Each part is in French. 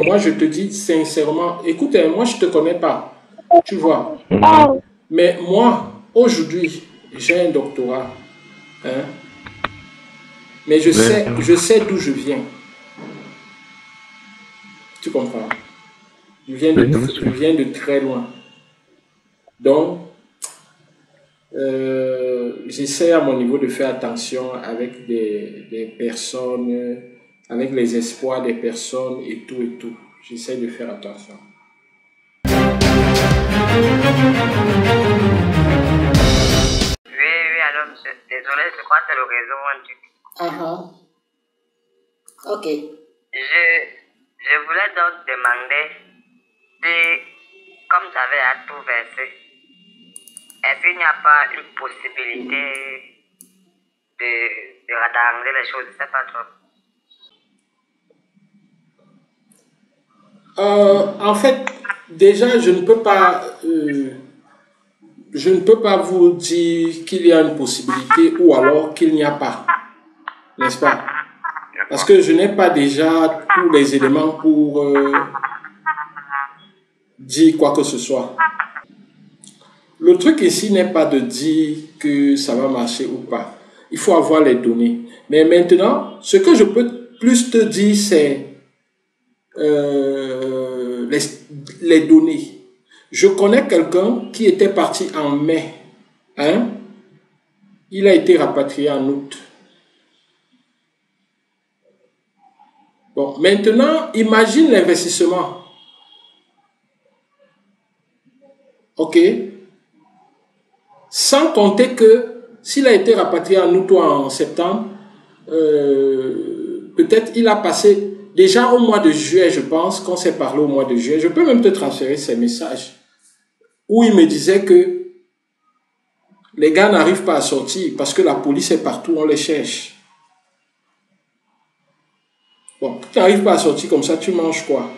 moi, je te dis sincèrement, écoute, moi, je ne te connais pas, tu vois. Mais moi, aujourd'hui, j'ai un doctorat, hein, mais je sais d'où je viens. Tu comprends? Je viens de très loin. Donc, j'essaie à mon niveau de faire attention avec des personnes, avec les espoirs des personnes et tout et tout. J'essaie de faire attention. Oui, alors, désolé, je crois que c'est le réseau un truc. Ok. Je voulais donc demander si, comme tu avais à tout versé, est-ce qu'il n'y a pas une possibilité de rattanger les choses? Je ne sais pas trop. En fait, déjà, je ne peux pas vous dire qu'il y a une possibilité ou alors qu'il n'y a pas, n'est-ce pas? Parce que je n'ai pas déjà tous les éléments pour dire quoi que ce soit. Le truc ici n'est pas de dire que ça va marcher ou pas. Il faut avoir les données. Mais maintenant, ce que je peux plus te dire, c'est les données. Je connais quelqu'un qui était parti en mai. Hein? Il a été rapatrié en août. Bon, maintenant, imagine l'investissement. OK? Sans compter que s'il a été rapatrié en août ou en septembre, peut-être il a passé déjà au mois de juillet, je pense, qu'on s'est parlé au mois de juillet. Je peux même te transférer ces messages où il me disait que les gars n'arrivent pas à sortir parce que la police est partout, on les cherche. Bon, tu n'arrives pas à sortir comme ça, tu manges quoi?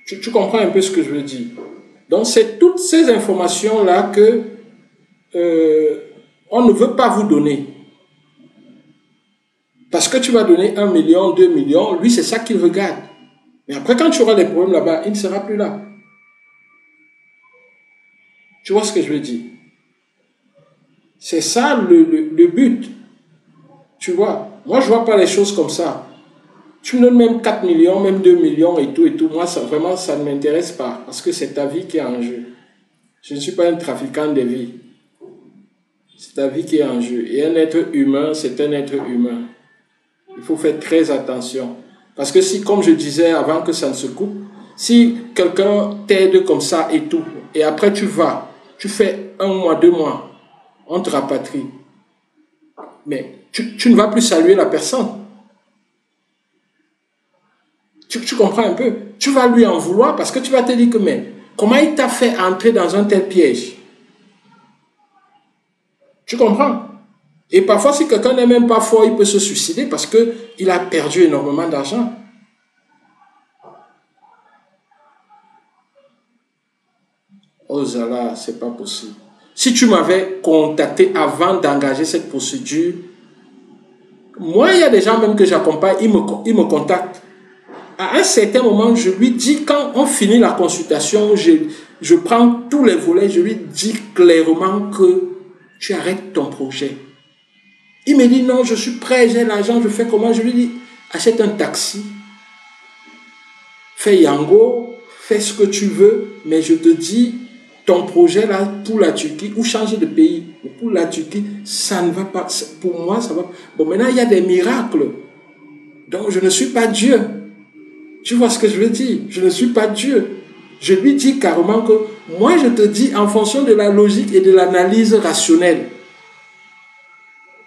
Tu comprends un peu ce que je veux dire? Donc, c'est toutes ces informations-là que on ne veut pas vous donner. Parce que tu vas donner 1 million, 2 millions, lui, c'est ça qu'il regarde. Mais après, quand tu auras des problèmes là-bas, il ne sera plus là. Tu vois ce que je veux dire? C'est ça le but. Tu vois? Moi, je ne vois pas les choses comme ça. Tu me donnes même 4 millions, même 2 millions et tout. Moi, ça, vraiment, ça ne m'intéresse pas. Parce que c'est ta vie qui est en jeu. Je ne suis pas un trafiquant de vie. C'est ta vie qui est en jeu. Et un être humain, c'est un être humain. Il faut faire très attention. Parce que si, comme je disais avant que ça ne se coupe, si quelqu'un t'aide comme ça et tout, et après tu vas, tu fais 1 mois, 2 mois, on te rapatrie. Mais tu ne vas plus saluer la personne. Tu comprends un peu? Tu vas lui en vouloir parce que tu vas te dire que, mais comment il t'a fait entrer dans un tel piège? Tu comprends? Et parfois, si quelqu'un n'est même pas fort, il peut se suicider parce qu'il a perdu énormément d'argent. Oh Zala, c'est pas possible. Si tu m'avais contacté avant d'engager cette procédure, moi, il y a des gens même que j'accompagne, ils me contactent. À un certain moment, je lui dis, quand on finit la consultation, je prends tous les volets, je lui dis clairement que tu arrêtes ton projet. Il me dit, non, je suis prêt, j'ai l'argent, je fais comment? Je lui dis, achète un taxi, fais Yango, fais ce que tu veux, mais je te dis, ton projet là, pour la Turquie, ou changer de pays, pour la Turquie, ça ne va pas, pour moi, ça va. Bon, maintenant, il y a des miracles. Donc, je ne suis pas Dieu. Tu vois ce que je veux dire? Je ne suis pas Dieu. Je lui dis carrément que moi, je te dis en fonction de la logique et de l'analyse rationnelle.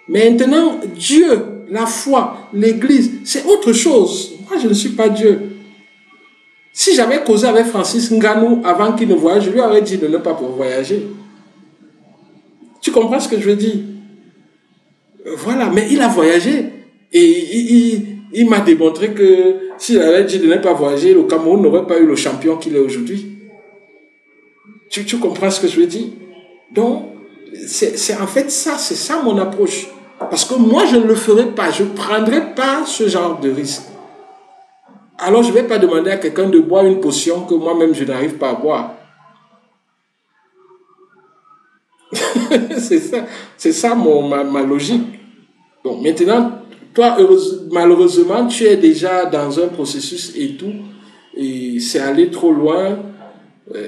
Maintenant, Dieu, la foi, l'Église, c'est autre chose. Moi, je ne suis pas Dieu. Si j'avais causé avec Francis Ngannou avant qu'il ne voyage, je lui aurais dit de ne pas pouvoir voyager. Tu comprends ce que je veux dire? Voilà, mais il a voyagé. Et il m'a démontré que s'il avait dit de ne pas voyager, le Cameroun n'aurait pas eu le champion qu'il est aujourd'hui. Tu comprends ce que je veux dire? Donc, c'est en fait ça, c'est ça mon approche. Parce que moi, je ne le ferai pas. Je ne prendrai pas ce genre de risque. Alors, je ne vais pas demander à quelqu'un de boire une potion que moi-même, je n'arrive pas à boire. C'est ça ma logique. Bon, maintenant, toi, malheureusement, tu es déjà dans un processus et tout, et c'est allé trop loin.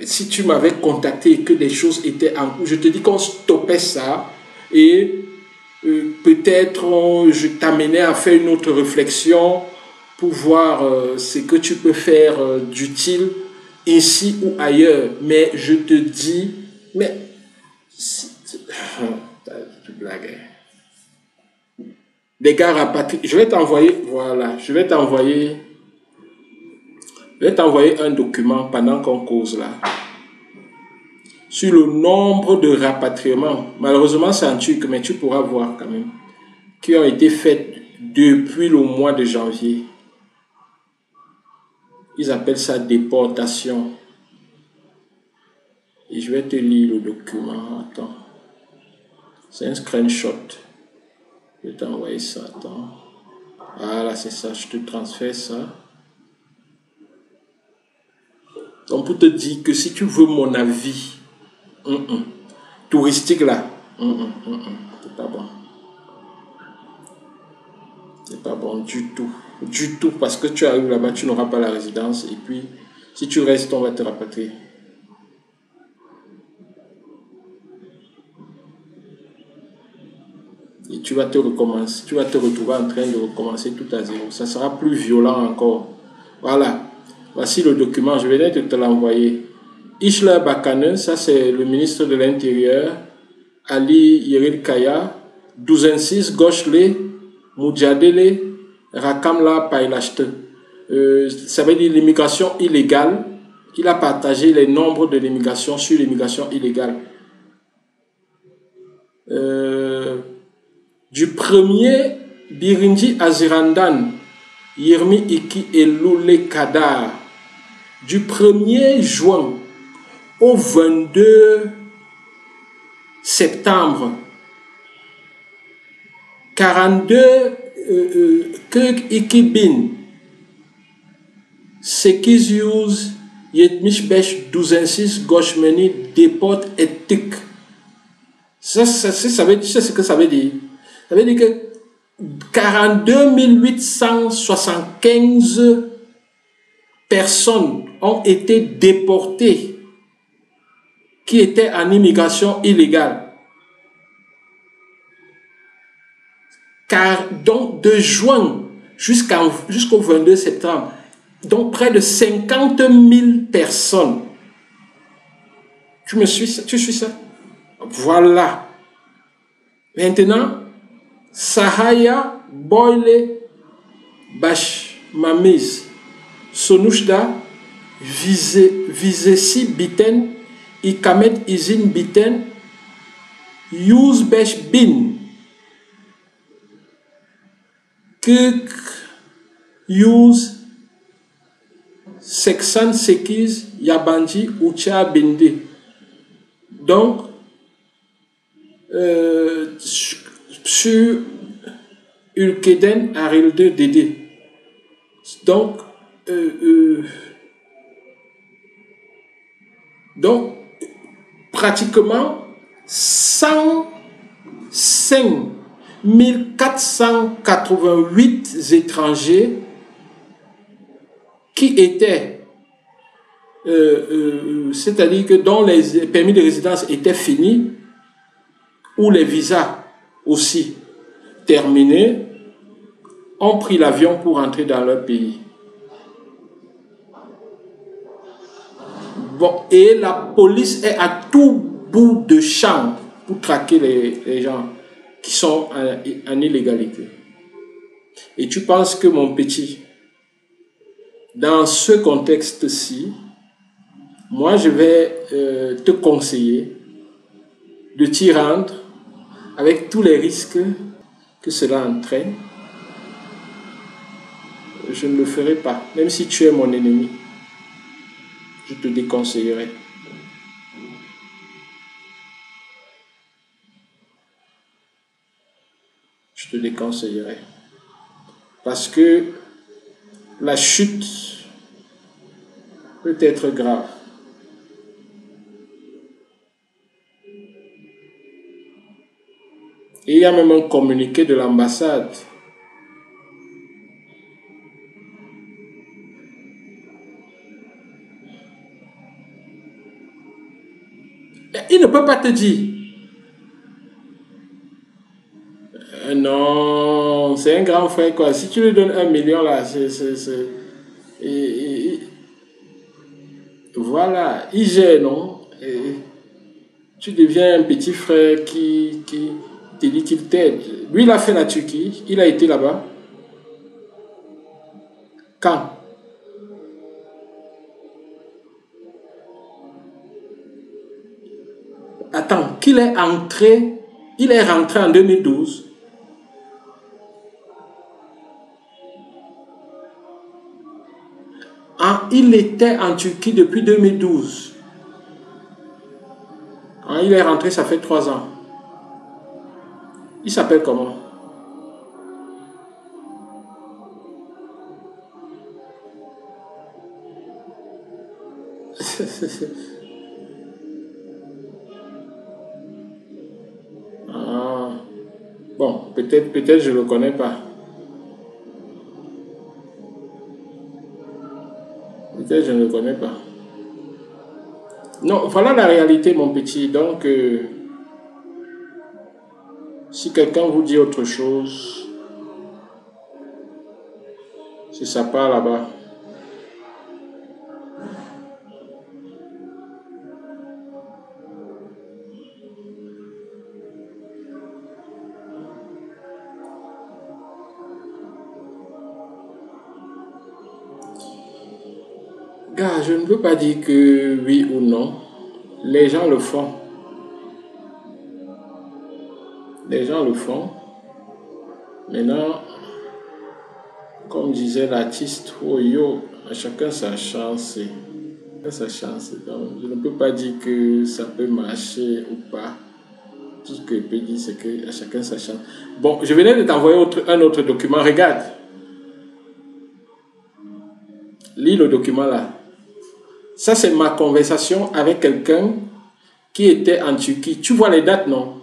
Si tu m'avais contacté et que des choses étaient en cours, je te dis qu'on stoppait ça et peut-être je t'amenais à faire une autre réflexion pour voir ce que tu peux faire d'utile ici ou ailleurs. Mais je te dis, mais tu blagues. Les gars rapatriés, je vais t'envoyer, voilà, je vais t'envoyer un document pendant qu'on cause là, sur le nombre de rapatriements. Malheureusement, c'est en turc, mais tu pourras voir quand même, qui ont été faits depuis le mois de janvier. Ils appellent ça déportation. Et je vais te lire le document. Attends. C'est un screenshot. Je vais t'envoyer ça. Attends. Voilà, c'est ça. Je te transfère ça. Donc, pour te dire que si tu veux mon avis touristique là, c'est pas bon. C'est pas bon du tout. Du tout. Parce que tu arrives là-bas, tu n'auras pas la résidence. Et puis, si tu restes, on va te rapatrier. Et tu vas te recommencer, tu vas te retrouver en train de recommencer tout à zéro. Ça sera plus violent encore. Voilà. Voici le document. Je vais te l'envoyer. Ishla Bakane, ça c'est le ministre de l'Intérieur. Ali Yeril Kaya. 12-6 Goshle, Moudjadele, Rakamla Pailachte. Ça veut dire l'immigration illégale. Il a partagé les nombres de l'immigration sur l'immigration illégale. Du premier Birinji Azirandan, Yermi Iki et Loulé Kadar, du 1er juin au 22 septembre, 42 Kök Ikibin, Sekizius, Yetmishbesh 12-6 Goshmeni, déporte éthique. Ça veut dire, tu sais ce que ça veut dire? Ça veut dire que 42 875 personnes ont été déportées qui étaient en immigration illégale. Car donc de juin jusqu'au 22 septembre, donc près de 50 000 personnes. Tu suis ça? Voilà. Maintenant, Sahaya Boyle Bash Mamis Sonushda Vizesi Biten Ikamet Izin Biten Use Besh Bin Kuk Use Seksan Sekiz Yabanji Ucha Bindi. Donc, sur Ulkeden Arilde Dédé. Donc, pratiquement 105 488 étrangers qui étaient, c'est-à-dire que dont les permis de résidence étaient finis, ou les visas aussi terminés, ont pris l'avion pour entrer dans leur pays. Bon, et la police est à tout bout de champ pour traquer les gens qui sont en illégalité. Et tu penses que, mon petit, dans ce contexte-ci, moi je vais te conseiller de t'y rendre avec tous les risques que cela entraîne. Je ne le ferai pas, même si tu es mon ennemi. Je te déconseillerai. déconseillerais. Parce que la chute peut être grave. Et il y a même un communiqué de l'ambassade. Mais il ne peut pas te dire. Non, c'est un grand frère quoi. Si tu lui donnes 1 million là, voilà, il gère, non? Et tu deviens un petit frère qui te dit qu'il t'aide. Lui, il a fait la Turquie, il a été là-bas. Quand? Attends, qu'il est entré, il est rentré en 2012. Ah, il était en Turquie depuis 2012. Ah, il est rentré, ça fait 3 ans. Il s'appelle comment? Ah, bon, peut-être je ne le connais pas. Peut-être je ne le connais pas. Non, voilà la réalité, mon petit. Donc, si quelqu'un vous dit autre chose, c'est sa part là-bas. Gars, je ne veux pas dire que oui ou non. Les gens le font. Les gens le font. Maintenant, comme disait l'artiste, oh yo, à chacun sa chance. Sa chance. Donc, je ne peux pas dire que ça peut marcher ou pas. Tout ce que je peux dire, c'est que à chacun sa chance. Bon, je venais de t'envoyer un autre document. Regarde. Lis le document là. Ça, c'est ma conversation avec quelqu'un qui était en Turquie. Tu vois les dates, non?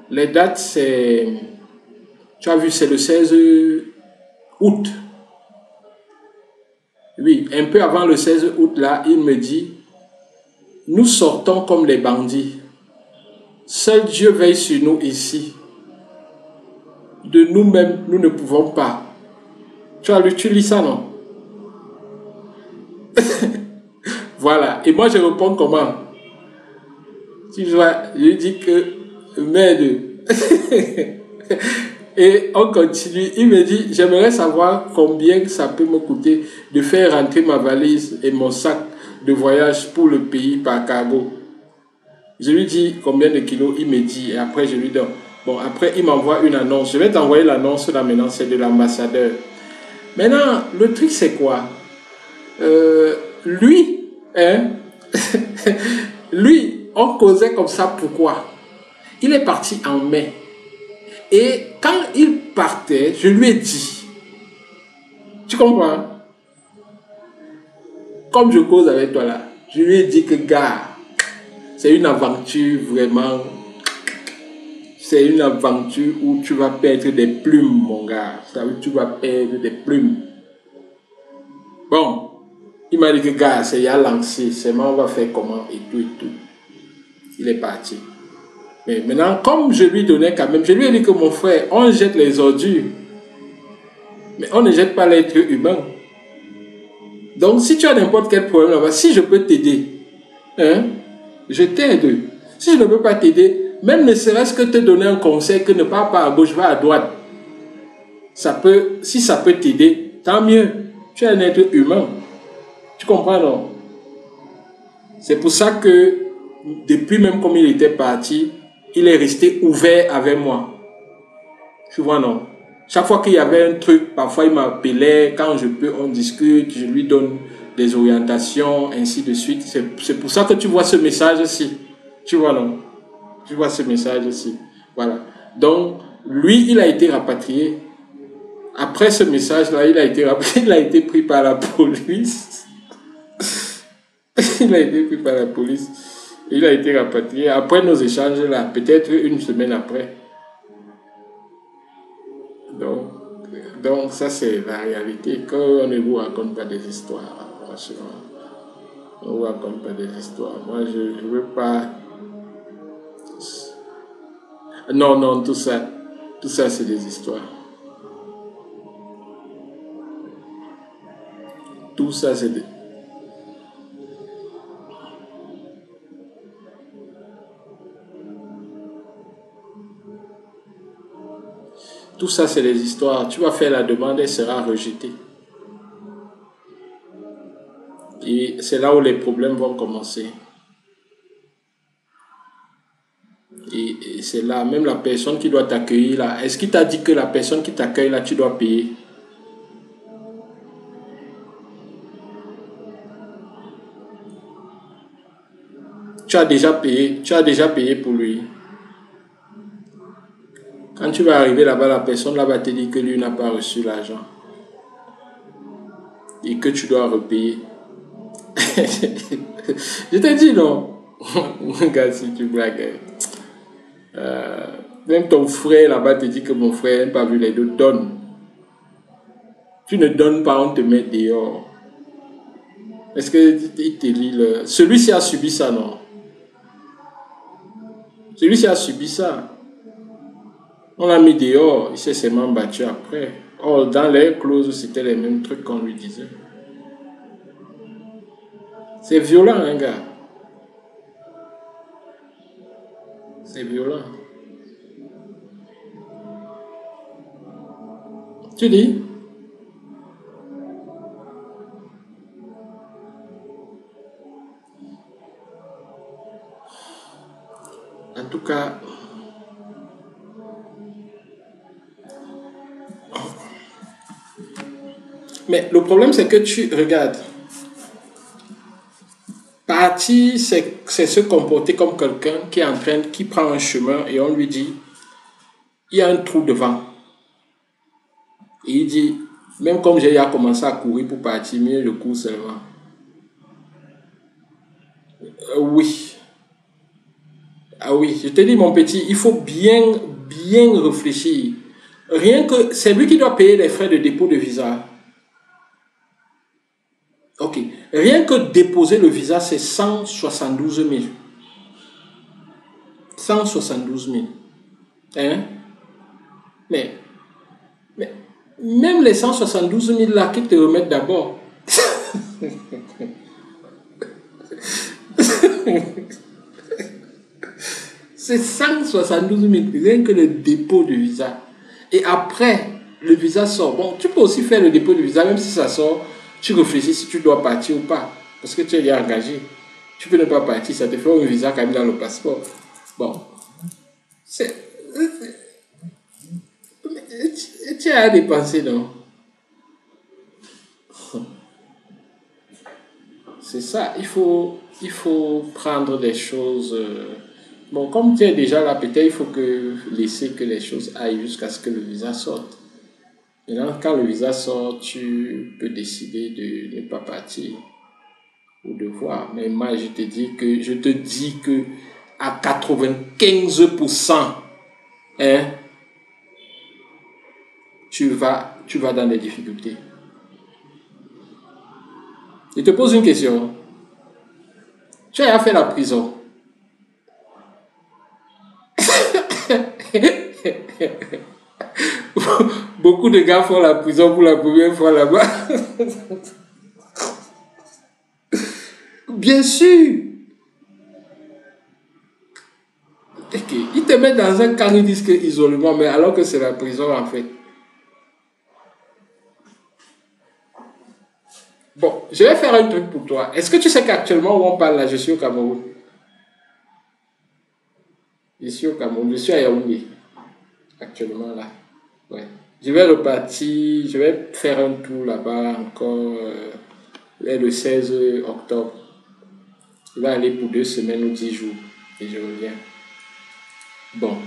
Les dates, c'est... Tu as vu, c'est le 16 août. Oui, un peu avant le 16 août, là, il me dit, nous sortons comme les bandits. Seul Dieu veille sur nous ici. De nous-mêmes, nous ne pouvons pas. Tu lis ça, non? Voilà. Et moi, je réponds comment? Tu vois, je dis que, merde. Et on continue. Il me dit, j'aimerais savoir combien ça peut me coûter de faire rentrer ma valise et mon sac de voyage pour le pays par cargo. Je lui dis combien de kilos, il me dit, et après je lui donne. Bon, après il m'envoie une annonce. Je vais t'envoyer l'annonce là maintenant, c'est de l'ambassadeur. Maintenant, le truc c'est quoi? Lui, hein, lui, on causait comme ça, pourquoi? Il est parti en mai. Et quand il partait, je lui ai dit, tu comprends? Comme je cause avec toi là, je lui ai dit que gars, c'est une aventure vraiment, c'est une aventure où tu vas perdre des plumes, mon gars. Ça veut dire que tu vas perdre des plumes. Bon, il m'a dit que gars, c'est à lancé, c'est on va faire comment et tout et tout. Il est parti. Mais maintenant, comme je lui donnais quand même, je lui ai dit que mon frère, on jette les ordures, mais on ne jette pas l'être humain. Donc, si tu as n'importe quel problème là-bas, si je peux t'aider, hein, je t'aide. Si je ne peux pas t'aider, même ne serait-ce que te donner un conseil que ne pars pas à gauche, va à droite. Ça peut, si ça peut t'aider, tant mieux. Tu es un être humain. Tu comprends, non? C'est pour ça que, depuis même comme il était parti, il est resté ouvert avec moi. Tu vois, non? Chaque fois qu'il y avait un truc, parfois il m'appelait, quand je peux, on discute, je lui donne des orientations, ainsi de suite. C'est pour ça que tu vois ce message-ci. Tu vois, non? Tu vois ce message aussi. Voilà. Donc, lui, il a été rapatrié. Après ce message-là, il a été pris par la police. Il a été pris par la police. Il a été rapatrié. Après nos échanges là, peut-être une semaine après. Donc ça c'est la réalité. Quand on ne vous raconte pas des histoires, franchement, on ne vous raconte pas des histoires. Moi, je ne veux pas... Non, non, tout ça c'est des histoires. Tout ça c'est des... Tout ça, c'est des histoires. Tu vas faire la demande, elle sera rejetée. Et c'est là où les problèmes vont commencer. Et c'est là, même la personne qui doit t'accueillir là. Est-ce qu'il t'a dit que la personne qui t'accueille là, tu dois payer? Tu as déjà payé pour lui. Quand tu vas arriver là-bas, la personne là va te dire que lui n'a pas reçu l'argent. Et que tu dois repayer. Je t'ai dit non. Regarde si tu blagues. Même ton frère là-bas te dit que mon frère n'a pas vu les deux. Donne. Tu ne donnes pas, on te met dehors. Est-ce qu'il te lit le... Celui-ci a subi ça, non? Celui-ci a subi ça. On l'a mis dehors, il s'est seulement battu après. Or, dans les clauses, c'était les mêmes trucs qu'on lui disait. C'est violent, hein, gars. C'est violent. Tu dis? En tout cas, mais le problème c'est que tu regardes, partir c'est se comporter comme quelqu'un qui prend un chemin et on lui dit, il y a un trou devant. Et il dit, même comme j'ai commencé à courir pour partir, mais je cours seulement. Oui. Ah oui, je te dis mon petit, il faut bien réfléchir. Rien que c'est lui qui doit payer les frais de dépôt de visa. Ok. Rien que déposer le visa, c'est 172 000. 172 000. Hein? Mais même les 172 000 là qui te remettent d'abord. C'est 172 000, rien que le dépôt de visa. Et après, le visa sort. Bon, tu peux aussi faire le dépôt de visa, même si ça sort, tu réfléchis si tu dois partir ou pas. Parce que tu es déjà engagé. Tu peux ne pas partir, ça te fait un visa quand même dans le passeport. Bon. Tu as à dépenser, non? C'est ça, il faut prendre des choses. Bon, comme tu es déjà là, peut-être il faut laisser que les choses aillent jusqu'à ce que le visa sorte. Maintenant, quand le visa sort, tu peux décider de ne pas partir ou de voir. Mais moi, je te dis que à 95%, hein, tu vas dans des difficultés. Je te pose une question. Tu as fait la prison. Beaucoup de gars font la prison pour la première fois là-bas. Bien sûr. Okay. Ils te mettent dans un camp, ils disent que isolement, mais alors que c'est la prison en fait. Bon, je vais faire un truc pour toi. Est-ce que tu sais qu'actuellement où on parle là, je suis au Cameroun? Je suis au Cameroun, je suis à Yaoundé. Actuellement là. Ouais. Je vais repartir, je vais faire un tour là-bas encore le 16 octobre. Je vais aller pour 2 semaines ou 10 jours et je reviens. Bon,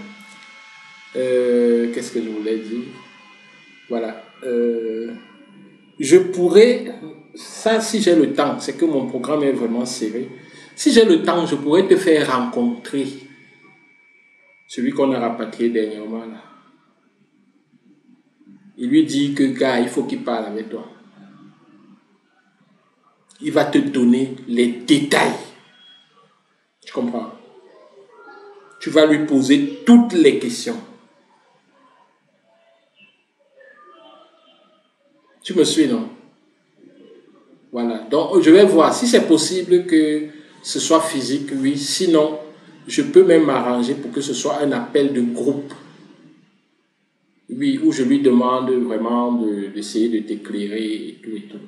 qu'est-ce que je voulais dire? Voilà. Je pourrais, ça si j'ai le temps, c'est que mon programme est vraiment serré. Si j'ai le temps, je pourrais te faire rencontrer celui qu'on a rapatrié dernièrement là. Il lui dit que, gars, il faut qu'il parle avec toi. Il va te donner les détails. Tu comprends? Tu vas lui poser toutes les questions. Tu me suis, non? Voilà. Donc, je vais voir si c'est possible que ce soit physique, oui. Sinon, je peux même m'arranger pour que ce soit un appel de groupe. Oui, où je lui demande vraiment d'essayer de t'éclairer et tout et tout.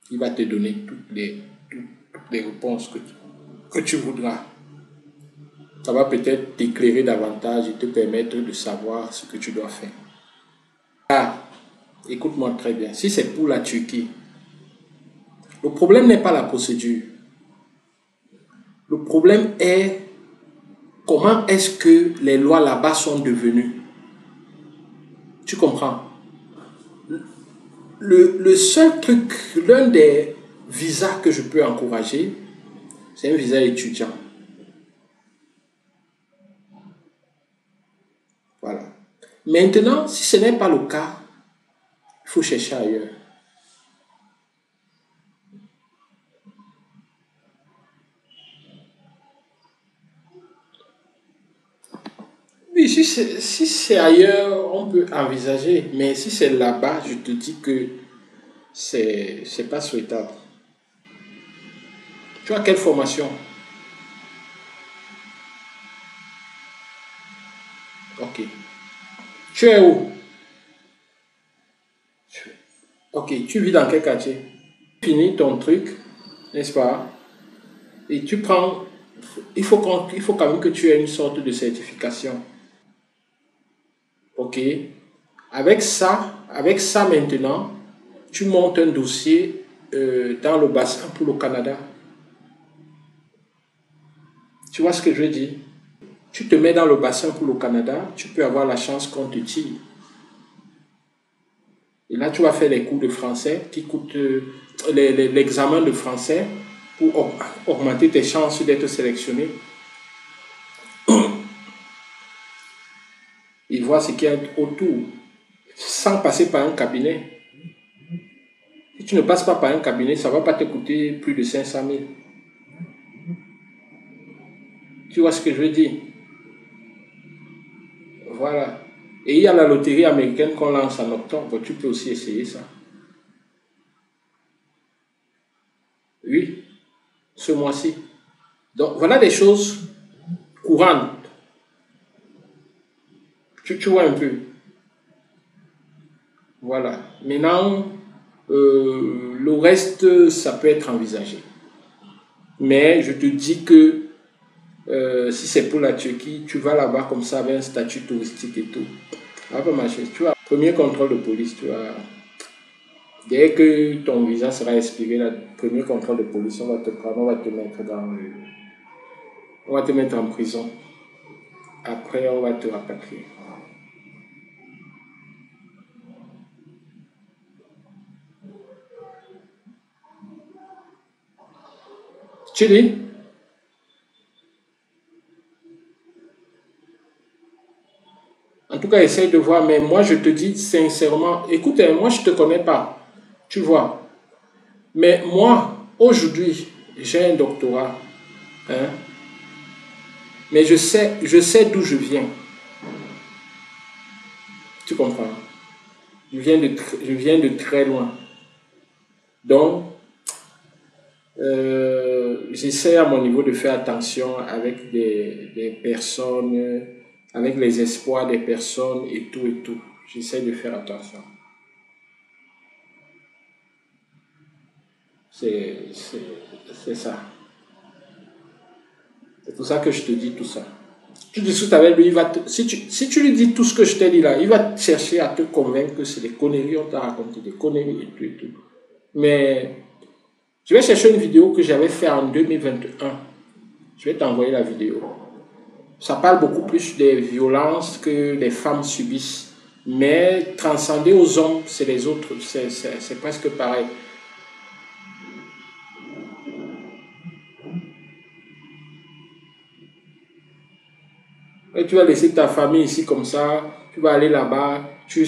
Il va te donner toutes les réponses que tu voudras. Ça va peut-être t'éclairer davantage et te permettre de savoir ce que tu dois faire. Ah, écoute-moi très bien. Si c'est pour la Turquie, le problème n'est pas la procédure. Le problème est comment est-ce que les lois là-bas sont devenues. Tu comprends? Le seul truc, l'un des visas que je peux encourager, c'est un visa étudiant. Voilà. Maintenant, si ce n'est pas le cas, il faut chercher ailleurs. Oui, si c'est ailleurs, on peut envisager. Mais si c'est là-bas, je te dis que c'est pas souhaitable. Tu as quelle formation? Ok. Tu es où? Ok, tu vis dans quel quartier? Finis ton truc, n'est-ce pas? Et tu prends. Il faut quand même que tu aies une sorte de certification. Ok? Avec ça maintenant, tu montes un dossier dans le bassin pour le Canada. Tu vois ce que je veux dire? Tu te mets dans le bassin pour le Canada, tu peux avoir la chance qu'on te tire. Et là, tu vas faire les cours de français qui coûtent l'examen de français pour augmenter tes chances d'être sélectionné. Et voir ce qu'il y a autour, sans passer par un cabinet. Si tu ne passes pas par un cabinet, ça ne va pas te coûter plus de 500 000. Tu vois ce que je veux dire? Voilà. Et il y a la loterie américaine qu'on lance en octobre. Tu peux aussi essayer ça. Oui, ce mois-ci. Donc, voilà des choses courantes. Tu vois un peu. Voilà. Maintenant, le reste, ça peut être envisagé. Mais je te dis que si c'est pour la Turquie, tu vas là-bas comme ça avec un statut touristique et tout. Ça va pas marcher. Tu vois, premier contrôle de police, tu vois. Dès que ton visa sera expiré, le premier contrôle de police, on va te prendre, on va te mettre on va te mettre en prison. Après, on va te rapatrier. Tu dis? En tout cas, essaye de voir, mais moi je te dis sincèrement, écoute, moi je ne te connais pas, tu vois. Mais moi, aujourd'hui, j'ai un doctorat, hein, mais je sais d'où je viens. Tu comprends? Je viens de très loin. Donc, j'essaie à mon niveau de faire attention avec des personnes, avec les espoirs des personnes et tout et tout. J'essaie de faire attention. C'est ça. C'est pour ça que je te dis tout ça. Tu discutes avec lui, si tu lui dis tout ce que je t'ai dit là, il va chercher à te convaincre que c'est des conneries, on t'a raconté des conneries et tout et tout. Mais je vais chercher une vidéo que j'avais faite en 2021. Je vais t'envoyer la vidéo. Ça parle beaucoup plus des violences que les femmes subissent. Mais transcender aux hommes, c'est les autres. C'est presque pareil. Et tu vas laisser ta famille ici comme ça, tu vas aller là-bas, tu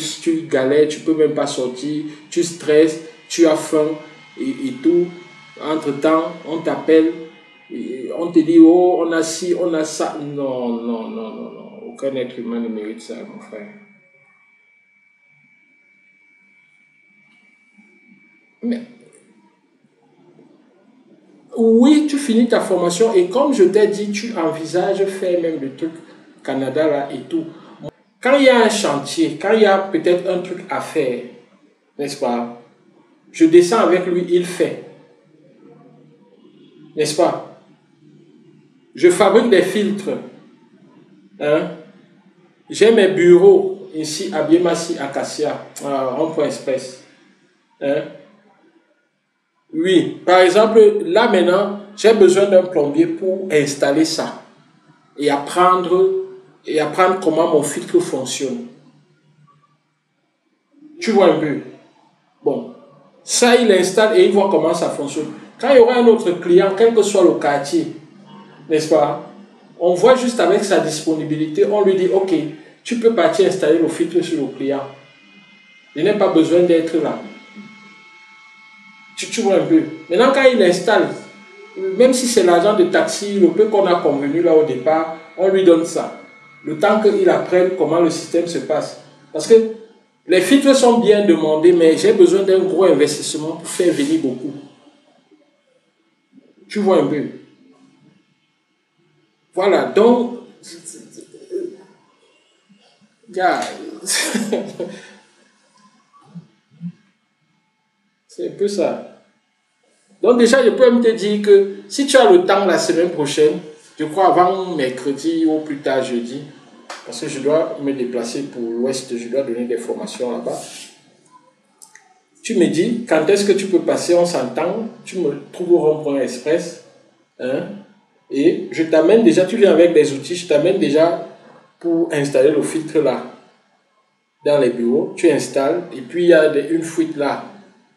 galères, tu peux même pas sortir, tu stresses, tu as faim et tout. Entre-temps, on t'appelle, on te dit, oh, on a ci, on a ça. Non, non, non, non, non. Aucun être humain ne mérite ça, mon frère. Mais oui, tu finis ta formation et comme je t'ai dit, tu envisages faire même le truc Canada là et tout. Quand il y a un chantier, quand il y a peut-être un truc à faire, n'est-ce pas? Je descends avec lui, il fait, n'est-ce pas? Je fabrique des filtres, hein? J'ai mes bureaux ici à Biemassi, Acacia, en point express. Hein? Oui, par exemple, là maintenant, j'ai besoin d'un plombier pour installer ça et apprendre comment mon filtre fonctionne. Tu vois un peu? Bon, ça, il installe et il voit comment ça fonctionne. Quand il y aura un autre client, quel que soit le quartier, n'est-ce pas? On voit juste avec sa disponibilité, on lui dit, OK, tu peux partir installer le filtre sur le client. Il n'a pas besoin d'être là. Tu vois un peu. Maintenant, quand il installe, même si c'est l'agent de taxi, le peu qu'on a convenu là au départ, on lui donne ça. Le temps qu'il apprenne comment le système se passe. Parce que les filtres sont bien demandés, mais j'ai besoin d'un gros investissement pour faire venir beaucoup. Tu vois un peu. Voilà, donc, gars, c'est un peu ça. Donc déjà, je peux même te dire que si tu as le temps la semaine prochaine, je crois avant mercredi ou plus tard jeudi, parce que je dois me déplacer pour l'Ouest, je dois donner des formations là-bas. Tu me dis quand est-ce que tu peux passer, on s'entend, tu me trouves au rond-point express, hein, et je t'amène déjà, tu viens avec des outils, je t'amène déjà pour installer le filtre là, dans les bureaux, tu installes, et puis il y a une fuite là,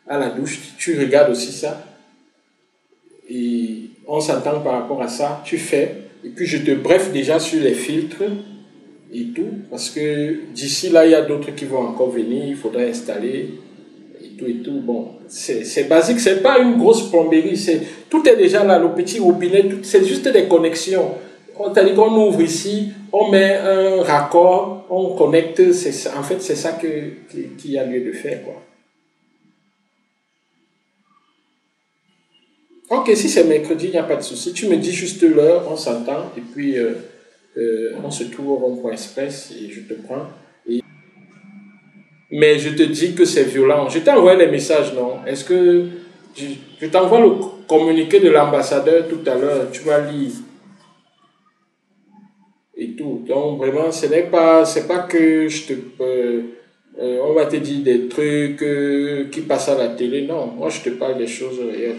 à la douche, tu regardes aussi ça, et on s'entend par rapport à ça, tu fais, et puis je te bref déjà sur les filtres et tout, parce que d'ici là, il y a d'autres qui vont encore venir, il faudra installer et tout. Bon, c'est basique, c'est pas une grosse plomberie, tout est déjà là, le petit robinet, c'est juste des connexions. C'est-à-dire qu'on ouvre ici, on met un raccord, on connecte, en fait, c'est ça qu'il y a lieu de faire, quoi. Ok, si c'est mercredi, il n'y a pas de souci. Tu me dis juste l'heure, on s'entend, et puis on se trouve au rond-point express et je te prends. Mais je te dis que c'est violent. Je t'ai envoyé les messages, non? Est-ce que je t'envoie le communiqué de l'ambassadeur tout à l'heure, tu vas lire et tout. Donc vraiment, c'est pas que on va te dire des trucs qui passent à la télé. Non, moi je te parle des choses réelles.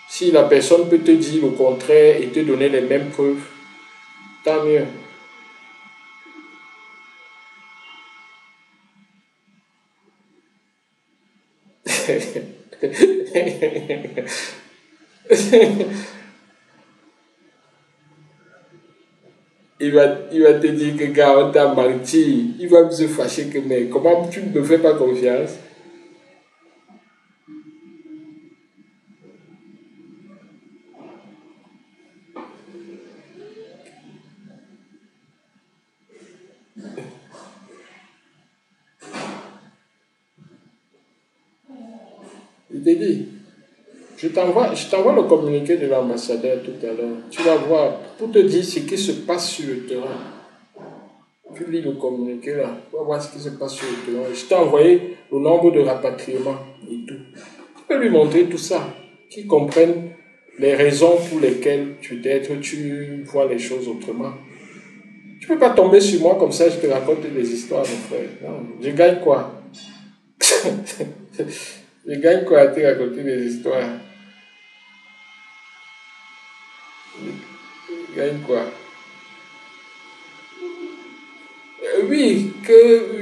Si la personne peut te dire le contraire et te donner les mêmes preuves, tant mieux. Il va te dire que, gars, on t'a menti. Il va se fâcher que, mais comment tu ne me fais pas confiance? Il te dit, je t'envoie le communiqué de l'ambassadeur tout à l'heure. Tu vas voir, pour te dire ce qui se passe sur le terrain. Tu lis le communiqué là, tu vas voir ce qui se passe sur le terrain. Je t'ai envoyé le nombre de rapatriements et tout. Tu peux lui montrer tout ça, qu'il comprenne les raisons pour lesquelles peut-être tu vois les choses autrement. Tu peux pas tomber sur moi comme ça, je te raconte des histoires, mon frère. Non, je gagne quoi? Je gagne quoi à te raconter des histoires? gagne quoi? Oui,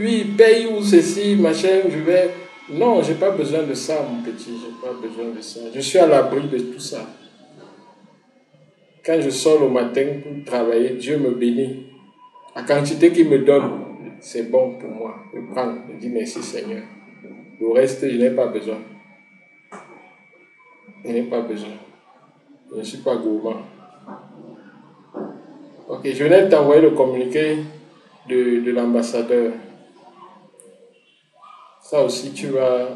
oui, paye ou ceci, machin, je vais. Non, j'ai pas besoin de ça, mon petit, j'ai pas besoin de ça. Je suis à l'abri de tout ça. Quand je sors le matin pour travailler, Dieu me bénit. La quantité qu'il me donne, c'est bon pour moi. Je prends, je dis merci Seigneur. Le reste, je n'ai pas besoin. Je n'ai pas besoin. Je ne suis pas gourmand. Ok, je venais de t'envoyer le communiqué de l'ambassadeur. Ça aussi, tu vas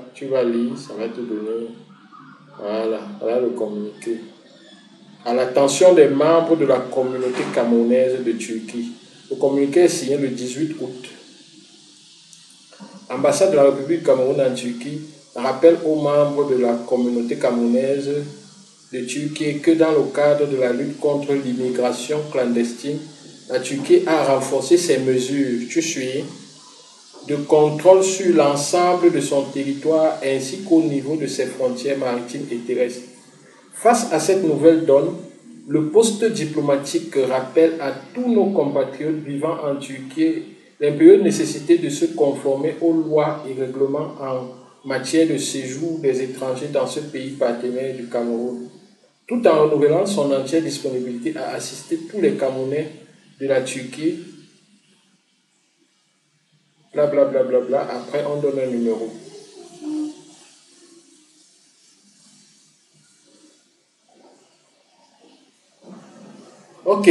lire, ça va te donner. Voilà le communiqué. À l'attention des membres de la communauté camerounaise de Turquie. Le communiqué est signé le 18 août. L'ambassade de la République du Cameroun en Turquie rappelle aux membres de la communauté camerounaise de Turquie que dans le cadre de la lutte contre l'immigration clandestine, la Turquie a renforcé ses mesures, de contrôle sur l'ensemble de son territoire ainsi qu'au niveau de ses frontières maritimes et terrestres. Face à cette nouvelle donne, le poste diplomatique rappelle à tous nos compatriotes vivant en Turquie l'impérieuse nécessité de se conformer aux lois et règlements en matière de séjour des étrangers dans ce pays partenaire du Cameroun, tout en renouvelant son entière disponibilité à assister tous les Camerounais de la Turquie. Blablabla. Bla, bla, bla, bla. Après, on donne un numéro. Ok.